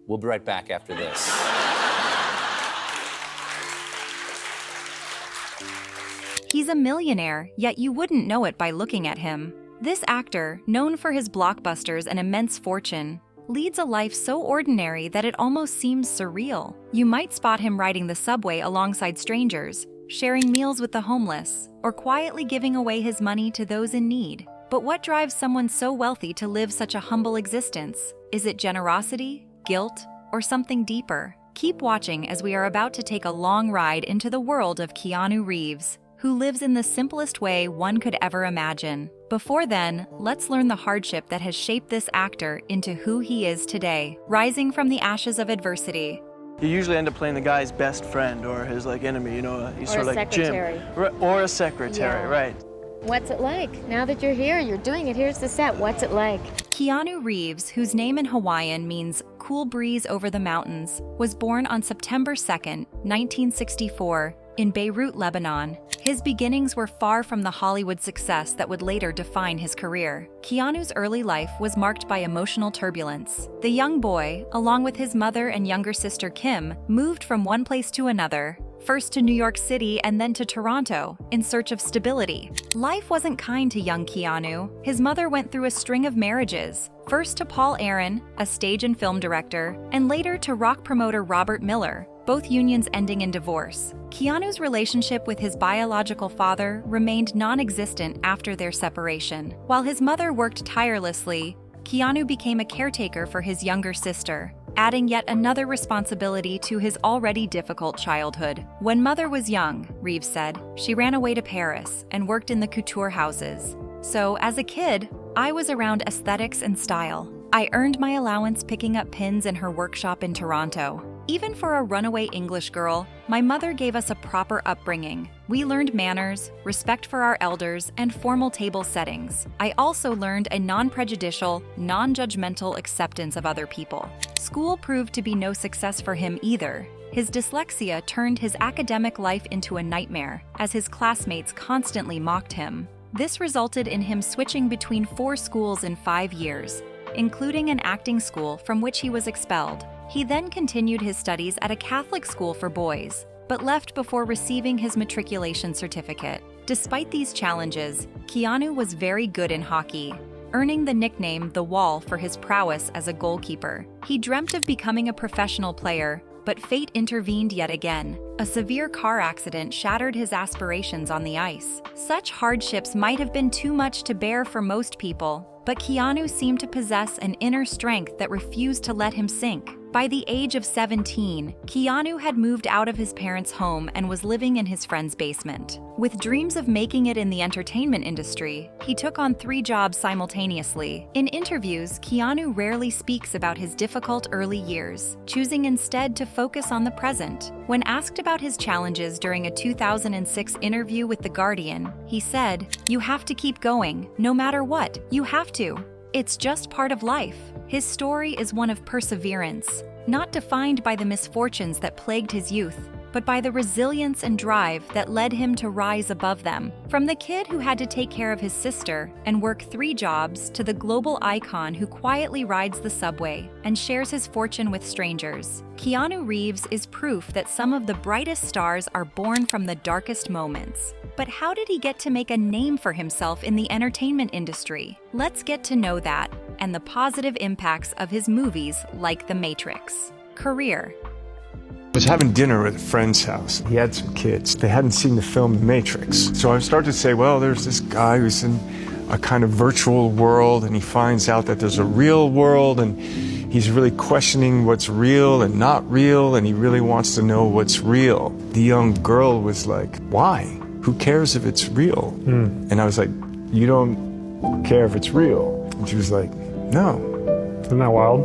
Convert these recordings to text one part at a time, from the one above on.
We'll be right back after this. He's a millionaire, yet you wouldn't know it by looking at him. This actor, known for his blockbusters and immense fortune, leads a life so ordinary that it almost seems surreal. You might spot him riding the subway alongside strangers, sharing meals with the homeless, or quietly giving away his money to those in need. But what drives someone so wealthy to live such a humble existence? Is it generosity, guilt, or something deeper? Keep watching as we are about to take a long ride into the world of Keanu Reeves, who lives in the simplest way one could ever imagine. Before then, let's learn the hardship that has shaped this actor into who he is today, rising from the ashes of adversity. You usually end up playing the guy's best friend or his enemy, he's sort of like secretary. Jim. Or a secretary, Yeah. right. What's it like? Now that you're here, you're doing it, here's the set, what's it like? Keanu Reeves, whose name in Hawaiian means cool breeze over the mountains, was born on September 2nd, 1964, in Beirut, Lebanon. His beginnings were far from the Hollywood success that would later define his career. Keanu's early life was marked by emotional turbulence. The young boy, along with his mother and younger sister Kim, moved from one place to another, first to New York City and then to Toronto, in search of stability. Life wasn't kind to young Keanu. His mother went through a string of marriages, first to Paul Aaron, a stage and film director, and later to rock promoter Robert Miller, both unions ending in divorce. Keanu's relationship with his biological father remained non-existent after their separation. While his mother worked tirelessly, Keanu became a caretaker for his younger sister, adding yet another responsibility to his already difficult childhood. When mother was young, Reeves said, she ran away to Paris and worked in the couture houses. So, as a kid, I was around aesthetics and style. I earned my allowance picking up pins in her workshop in Toronto. Even for a runaway English girl, my mother gave us a proper upbringing. We learned manners, respect for our elders, and formal table settings. I also learned a non-prejudicial, non-judgmental acceptance of other people. School proved to be no success for him either. His dyslexia turned his academic life into a nightmare, as his classmates constantly mocked him. This resulted in him switching between 4 schools in 5 years, including an acting school from which he was expelled. He then continued his studies at a Catholic school for boys, but left before receiving his matriculation certificate. Despite these challenges, Keanu was very good in hockey, earning the nickname The Wall for his prowess as a goalkeeper. He dreamt of becoming a professional player, but fate intervened yet again. A severe car accident shattered his aspirations on the ice. Such hardships might have been too much to bear for most people, but Keanu seemed to possess an inner strength that refused to let him sink. By the age of 17, Keanu had moved out of his parents' home and was living in his friend's basement. With dreams of making it in the entertainment industry, he took on 3 jobs simultaneously. In interviews, Keanu rarely speaks about his difficult early years, choosing instead to focus on the present. When asked about his challenges during a 2006 interview with The Guardian, he said, "You have to keep going, no matter what, you have to. It's just part of life." His story is one of perseverance, not defined by the misfortunes that plagued his youth, but by the resilience and drive that led him to rise above them. From the kid who had to take care of his sister and work 3 jobs to the global icon who quietly rides the subway and shares his fortune with strangers, Keanu Reeves is proof that some of the brightest stars are born from the darkest moments. But how did he get to make a name for himself in the entertainment industry? Let's get to know that and the positive impacts of his movies like The Matrix. Career. I was having dinner at a friend's house. He had some kids. They hadn't seen the film The Matrix. So I started to say, well, there's this guy who's in a kind of virtual world, and he finds out that there's a real world, and he's really questioning what's real and not real, and he really wants to know what's real. The young girl was like, why? Who cares if it's real? And I was like, you don't care if it's real? And she was like, no. Isn't that wild?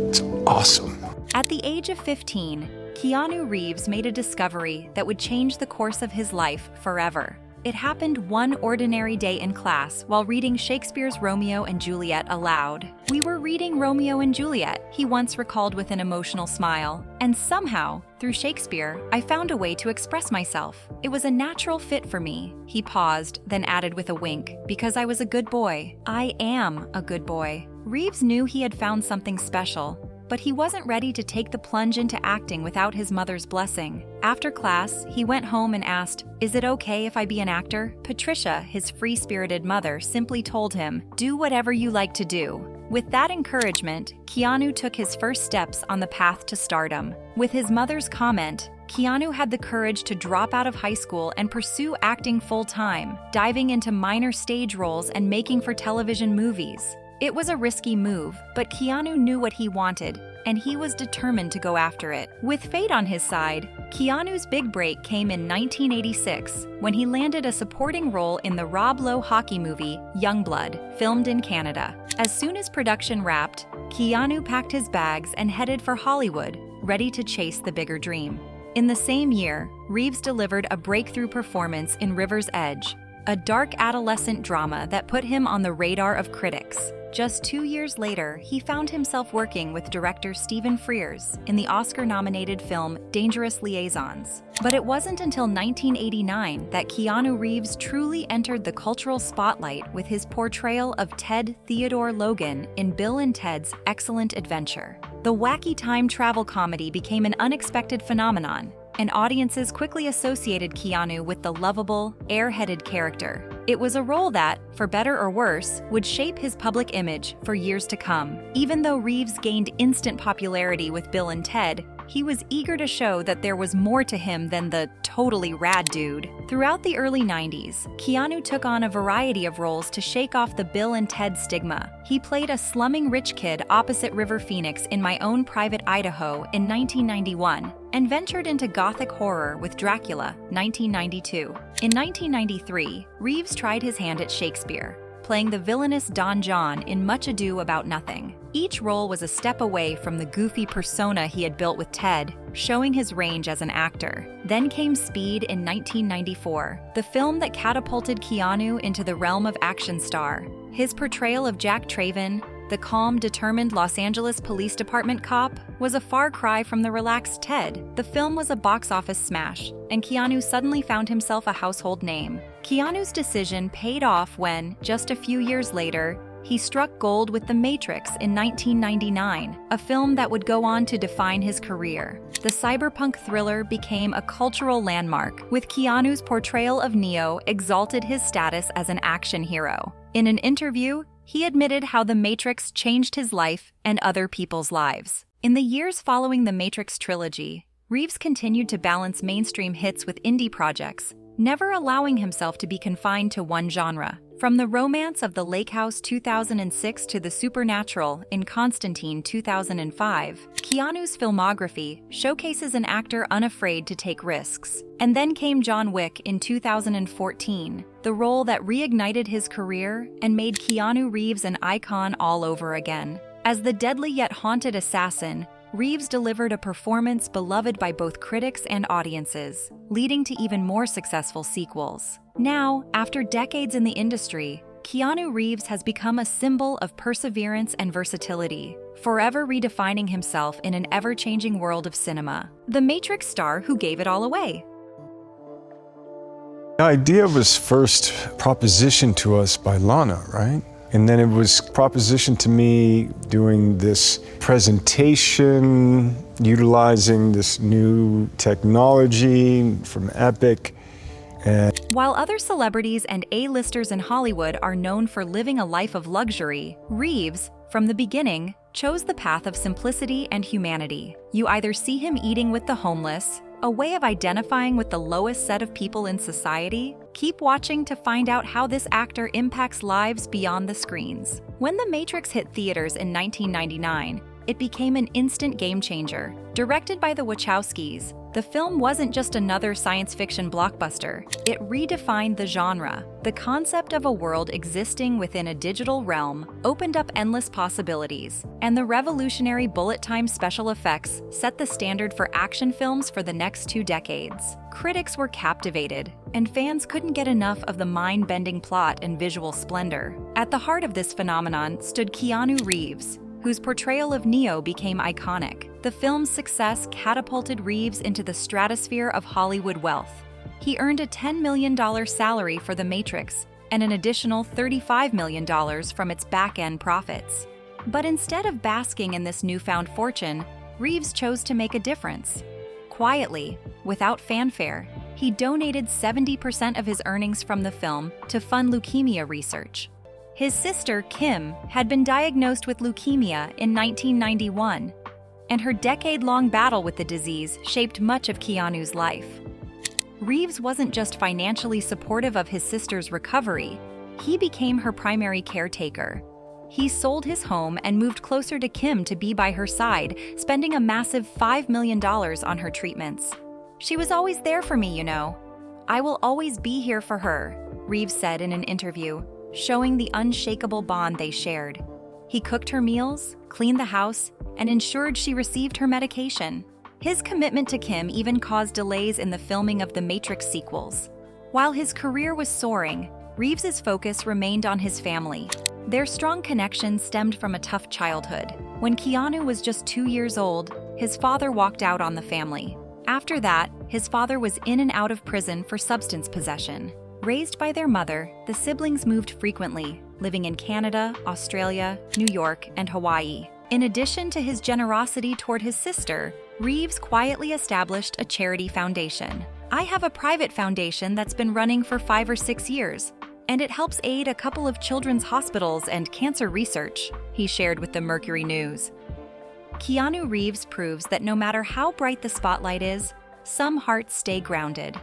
It's awesome. At the age of 15, Keanu Reeves made a discovery that would change the course of his life forever. It happened one ordinary day in class while reading Shakespeare's Romeo and Juliet aloud. "We were reading Romeo and Juliet," he once recalled with an emotional smile. "And somehow, through Shakespeare, I found a way to express myself. It was a natural fit for me." He paused, then added with a wink, "Because I was a good boy. I am a good boy." Reeves knew he had found something special, but he wasn't ready to take the plunge into acting without his mother's blessing. After class, he went home and asked, "Is it okay if I be an actor?" Patricia, his free-spirited mother, simply told him, "Do whatever you like to do." With that encouragement, Keanu took his first steps on the path to stardom. With his mother's comment, Keanu had the courage to drop out of high school and pursue acting full-time, diving into minor stage roles and making for television movies. It was a risky move, but Keanu knew what he wanted, and he was determined to go after it. With fate on his side, Keanu's big break came in 1986 when he landed a supporting role in the Rob Lowe hockey movie Youngblood, filmed in Canada. As soon as production wrapped, Keanu packed his bags and headed for Hollywood, ready to chase the bigger dream. In the same year, Reeves delivered a breakthrough performance in River's Edge, a dark adolescent drama that put him on the radar of critics. Just 2 years later, he found himself working with director Stephen Frears in the Oscar-nominated film Dangerous Liaisons. But it wasn't until 1989 that Keanu Reeves truly entered the cultural spotlight with his portrayal of Ted Theodore Logan in Bill and Ted's Excellent Adventure. The wacky time travel comedy became an unexpected phenomenon, and audiences quickly associated Keanu with the lovable, airheaded character. It was a role that, for better or worse, would shape his public image for years to come. Even though Reeves gained instant popularity with Bill and Ted, he was eager to show that there was more to him than the totally rad dude. Throughout the early 90s, Keanu took on a variety of roles to shake off the Bill and Ted stigma. He played a slumming rich kid opposite River Phoenix in My Own Private Idaho in 1991, and ventured into gothic horror with Dracula, 1992. In 1993, Reeves tried his hand at Shakespeare, playing the villainous Don John in Much Ado About Nothing. Each role was a step away from the goofy persona he had built with Ted, showing his range as an actor. Then came Speed in 1994, the film that catapulted Keanu into the realm of action star. His portrayal of Jack Traven, the calm, determined Los Angeles Police Department cop, was a far cry from the relaxed Ted. The film was a box office smash, and Keanu suddenly found himself a household name. Keanu's decision paid off when, just a few years later, he struck gold with The Matrix in 1999, a film that would go on to define his career. The cyberpunk thriller became a cultural landmark, with Keanu's portrayal of Neo exalted his status as an action hero. In an interview, he admitted how The Matrix changed his life and other people's lives. In the years following the Matrix trilogy, Reeves continued to balance mainstream hits with indie projects, never allowing himself to be confined to one genre. From the romance of the Lake House 2006 to the supernatural in Constantine 2005, Keanu's filmography showcases an actor unafraid to take risks. And then came John Wick in 2014, the role that reignited his career and made Keanu Reeves an icon all over again. As the deadly yet haunted assassin, Reeves delivered a performance beloved by both critics and audiences, leading to even more successful sequels. Now, after decades in the industry, Keanu Reeves has become a symbol of perseverance and versatility, forever redefining himself in an ever-changing world of cinema. The Matrix star who gave it all away. The idea was first propositioned to us by Lana, right? And then it was propositioned to me doing this presentation, utilizing this new technology from Epic. While other celebrities and A-listers in Hollywood are known for living a life of luxury, Reeves, from the beginning, chose the path of simplicity and humanity. You either see him eating with the homeless, a way of identifying with the lowest set of people in society. Keep watching to find out how this actor impacts lives beyond the screens. When The Matrix hit theaters in 1999, it became an instant game changer. Directed by the Wachowskis, the film wasn't just another science fiction blockbuster. It redefined the genre. The concept of a world existing within a digital realm opened up endless possibilities, and the revolutionary bullet time special effects set the standard for action films for the next 2 decades. Critics were captivated, and fans couldn't get enough of the mind-bending plot and visual splendor. At the heart of this phenomenon stood Keanu Reeves, whose portrayal of Neo became iconic. The film's success catapulted Reeves into the stratosphere of Hollywood wealth. He earned a $10 million salary for The Matrix and an additional $35 million from its back-end profits. But instead of basking in this newfound fortune, Reeves chose to make a difference. Quietly, without fanfare, he donated 70% of his earnings from the film to fund leukemia research. His sister, Kim, had been diagnosed with leukemia in 1991, and her decade-long battle with the disease shaped much of Keanu's life. Reeves wasn't just financially supportive of his sister's recovery, he became her primary caretaker. He sold his home and moved closer to Kim to be by her side, spending a massive $5 million on her treatments. "She was always there for me, you know. I will always be here for her," Reeves said in an interview, showing the unshakable bond they shared. He cooked her meals, cleaned the house, and ensured she received her medication. His commitment to Kim even caused delays in the filming of the Matrix sequels. While his career was soaring, Reeves's focus remained on his family. Their strong connection stemmed from a tough childhood. When Keanu was just 2 years old, his father walked out on the family. After that, his father was in and out of prison for substance possession. Raised by their mother, the siblings moved frequently, living in Canada, Australia, New York, and Hawaii. In addition to his generosity toward his sister, Reeves quietly established a charity foundation. "I have a private foundation that's been running for 5 or 6 years, and it helps aid a couple of children's hospitals and cancer research," he shared with the Mercury News. Keanu Reeves proves that no matter how bright the spotlight is, some hearts stay grounded.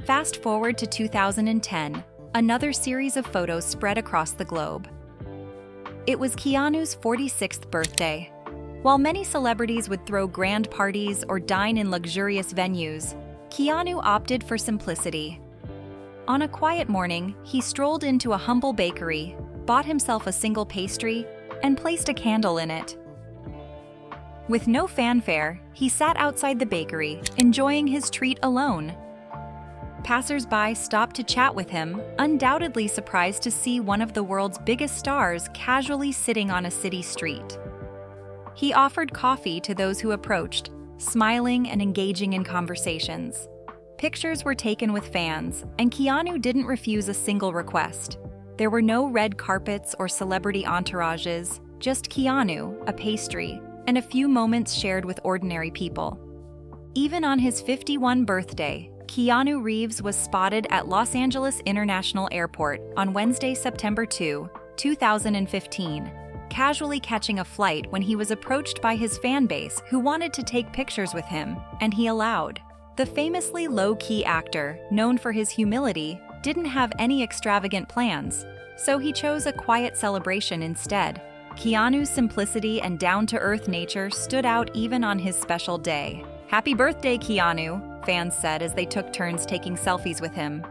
Fast forward to 2010, another series of photos spread across the globe. It was Keanu's 46th birthday. While many celebrities would throw grand parties or dine in luxurious venues, Keanu opted for simplicity. On a quiet morning, he strolled into a humble bakery, bought himself a single pastry, and placed a candle in it. With no fanfare, he sat outside the bakery, enjoying his treat alone. Passers-by stopped to chat with him, undoubtedly surprised to see one of the world's biggest stars casually sitting on a city street. He offered coffee to those who approached, smiling and engaging in conversations. Pictures were taken with fans, and Keanu didn't refuse a single request. There were no red carpets or celebrity entourages, just Keanu, a pastry, and a few moments shared with ordinary people. Even on his 51st birthday, Keanu Reeves was spotted at Los Angeles International Airport on Wednesday, September 2, 2015, casually catching a flight when he was approached by his fan base who wanted to take pictures with him, and he allowed. The famously low-key actor, known for his humility, didn't have any extravagant plans, so he chose a quiet celebration instead. Keanu's simplicity and down-to-earth nature stood out even on his special day. "Happy birthday, Keanu," fans said as they took turns taking selfies with him.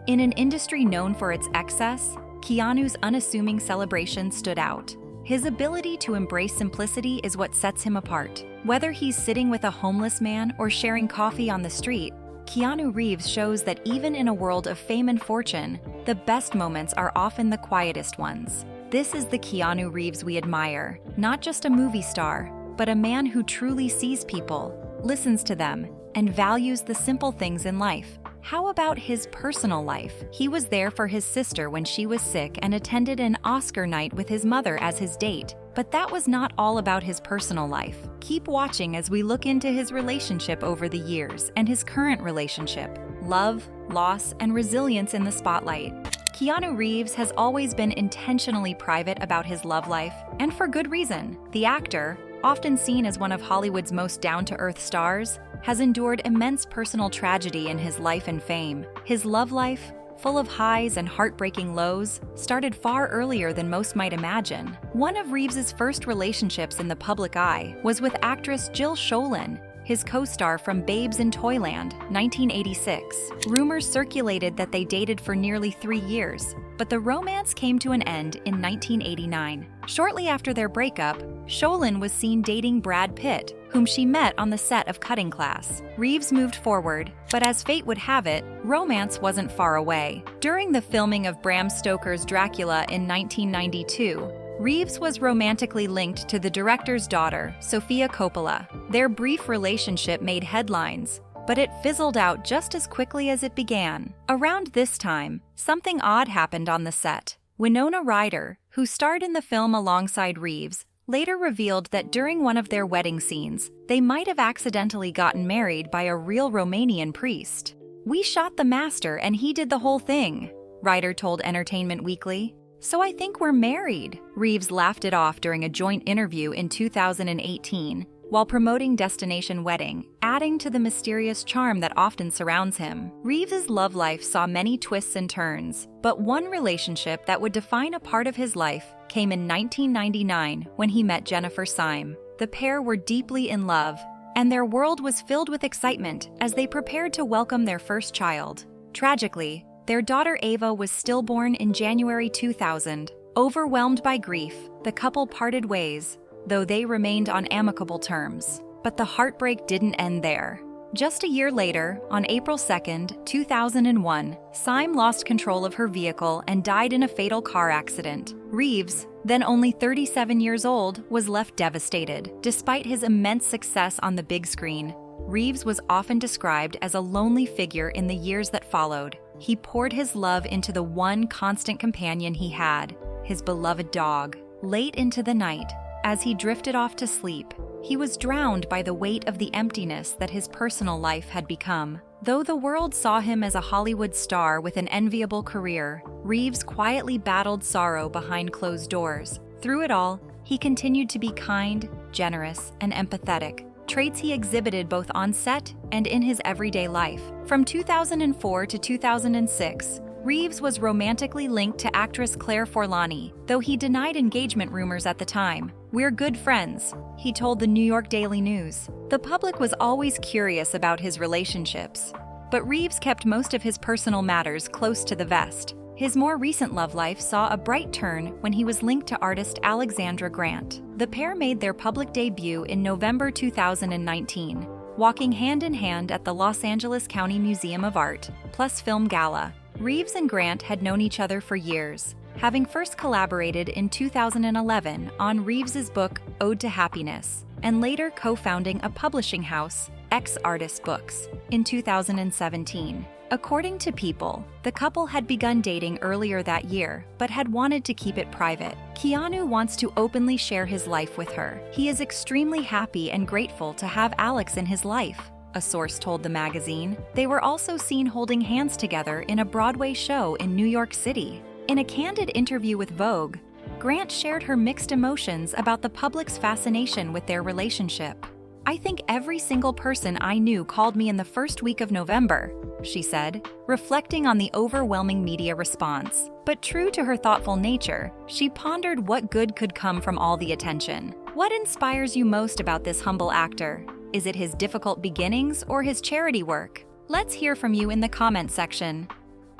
In an industry known for its excess, Keanu's unassuming celebration stood out. His ability to embrace simplicity is what sets him apart. Whether he's sitting with a homeless man or sharing coffee on the street, Keanu Reeves shows that even in a world of fame and fortune, the best moments are often the quietest ones. This is the Keanu Reeves we admire, not just a movie star, but a man who truly sees people, listens to them, and values the simple things in life. How about his personal life? He was there for his sister when she was sick and attended an Oscar night with his mother as his date. But that was not all about his personal life. Keep watching as we look into his relationship over the years and his current relationship. Love, loss, and resilience in the spotlight. Keanu Reeves has always been intentionally private about his love life, and for good reason. The actor, often seen as one of Hollywood's most down-to-earth stars, has endured immense personal tragedy in his life and fame. His love life, full of highs and heartbreaking lows, started far earlier than most might imagine. One of Reeves's first relationships in the public eye was with actress Jill Schoelen, his co-star from Babes in Toyland, 1986. Rumors circulated that they dated for nearly 3 years, but the romance came to an end in 1989. Shortly after their breakup, Schoelen was seen dating Brad Pitt, whom she met on the set of Cutting Class. Reeves moved forward, but as fate would have it, romance wasn't far away. During the filming of Bram Stoker's Dracula in 1992, Reeves was romantically linked to the director's daughter, Sofia Coppola. Their brief relationship made headlines, but it fizzled out just as quickly as it began. Around this time, something odd happened on the set. Winona Ryder, who starred in the film alongside Reeves, later revealed that during one of their wedding scenes, they might have accidentally gotten married by a real Romanian priest. "We shot the master and he did the whole thing," Ryder told Entertainment Weekly. "So I think we're married." Reeves laughed it off during a joint interview in 2018 while promoting Destination Wedding, adding to the mysterious charm that often surrounds him. Reeves's love life saw many twists and turns, but one relationship that would define a part of his life came in 1999 when he met Jennifer Syme. The pair were deeply in love, and their world was filled with excitement as they prepared to welcome their first child. Tragically, their daughter Ava was stillborn in January 2000. Overwhelmed by grief, the couple parted ways, though they remained on amicable terms. But the heartbreak didn't end there. Just a year later, on April 2, 2001, Syme lost control of her vehicle and died in a fatal car accident. Reeves, then only 37 years old, was left devastated. Despite his immense success on the big screen, Reeves was often described as a lonely figure in the years that followed. He poured his love into the one constant companion he had, his beloved dog. Late into the night, as he drifted off to sleep, he was drowned by the weight of the emptiness that his personal life had become. Though the world saw him as a Hollywood star with an enviable career, Reeves quietly battled sorrow behind closed doors. Through it all, he continued to be kind, generous, and empathetic, traits he exhibited both on set and in his everyday life. From 2004 to 2006, Reeves was romantically linked to actress Claire Forlani, though he denied engagement rumors at the time. "We're good friends," he told the New York Daily News. The public was always curious about his relationships, but Reeves kept most of his personal matters close to the vest. His more recent love life saw a bright turn when he was linked to artist Alexandra Grant. The pair made their public debut in November 2019, walking hand in hand at the Los Angeles County Museum of Art plus Film Gala. Reeves and Grant had known each other for years, having first collaborated in 2011 on Reeves's book Ode to Happiness, and later co-founding a publishing house, X Artist Books, in 2017. According to People, the couple had begun dating earlier that year, but had wanted to keep it private. Keanu wants to openly share his life with her. He is extremely happy and grateful to have Alex in his life, a source told the magazine. They were also seen holding hands together in a Broadway show in New York City. In a candid interview with Vogue, Grant shared her mixed emotions about the public's fascination with their relationship. "I think every single person I knew called me in the first week of November," she said, reflecting on the overwhelming media response. But true to her thoughtful nature, she pondered what good could come from all the attention. What inspires you most about this humble actor? Is it his difficult beginnings or his charity work? Let's hear from you in the comment section.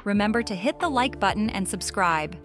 Remember to hit the like button and subscribe.